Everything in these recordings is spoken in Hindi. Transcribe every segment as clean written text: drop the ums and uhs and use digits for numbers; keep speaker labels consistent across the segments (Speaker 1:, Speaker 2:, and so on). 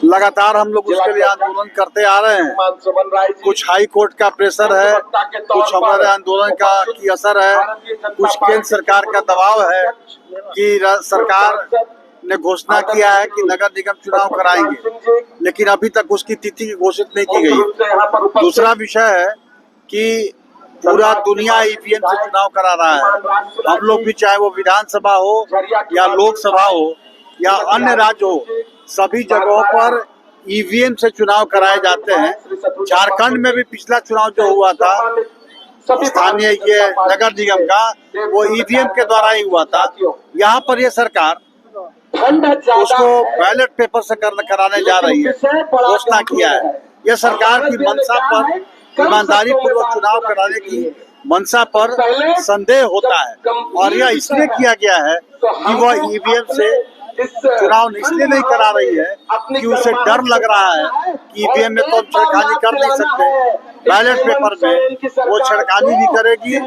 Speaker 1: लगातार हम लोग उसके लिए आंदोलन करते आ रहे हैं। कुछ हाई कोर्ट का प्रेशर है, कुछ हमारे आंदोलन की असर है, कुछ केंद्र सरकार का दबाव है कि सरकार ने घोषणा किया है कि नगर निगम चुनाव कराएंगे, लेकिन अभी तक उसकी तिथि घोषित नहीं की गई। दूसरा विषय है कि पूरा दुनिया ईवीएम से चुनाव करा रहा है। हम लोग भी, चाहे वो विधानसभा हो या लोकसभा हो या अन्य राज्य हो, सभी जगहों पर ईवीएम से चुनाव कराए जाते हैं। झारखंड में भी पिछला चुनाव जो हुआ था स्थानीय ये नगर निगम का, वो ईवीएम के द्वारा ही हुआ था। यहाँ पर ये सरकार उसको बैलेट पेपर से कराने जा रही है, घोषणा किया है। यह सरकार की मंशा पर, ईमानदारी पूर्वक चुनाव कराने की मंशा पर संदेह होता है, और यह इसलिए किया गया है कि वह ईवीएम से चुनाव इसलिए नहीं करा रही है कि उसे डर लग रहा है कि ईवीएम में तो हम छेड़खानी कर नहीं सकते, बैलेट पेपर में वो छेड़खानी भी करेगी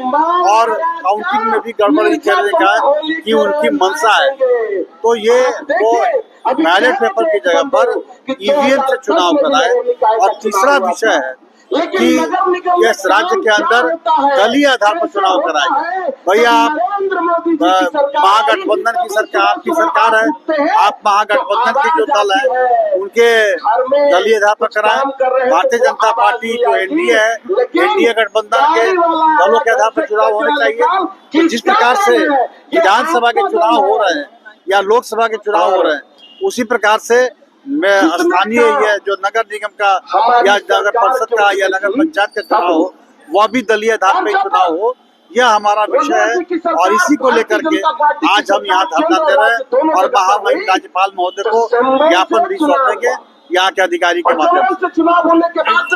Speaker 1: और काउंटिंग में भी गड़बड़ी करने का कि उनकी मंशा है। तो ये वो बैलेट पेपर की जगह पर ईवीएम से चुनाव कराए। और तीसरा विषय है कि इस राज्य के अंदर दलीय आधार पर चुनाव कराएंगे। भैया, आप महागठबंधन की सरकार, आपकी सरकार है, आप महागठबंधन के जो दल है उनके दलीय आधार पर कराएं। भारतीय जनता पार्टी जो एनडीए है, एनडीए गठबंधन के दलों के आधार पर चुनाव होने चाहिए। तो जिस प्रकार से विधानसभा के चुनाव हो रहे हैं या लोकसभा के चुनाव हो रहे हैं, उसी प्रकार से मैं स्थानीय ये जो नगर निगम का या नगर परिषद का या नगर पंचायत का चुनाव हो, वह भी दलीय आधार पर चुनाव हो, यह हमारा विषय है। और इसी को लेकर के आज हम यहाँ धरना दे रहे हैं और महामहिम राज्यपाल महोदय को ज्ञापन भी सौंपेंगे यहाँ के अधिकारी के माध्यम से।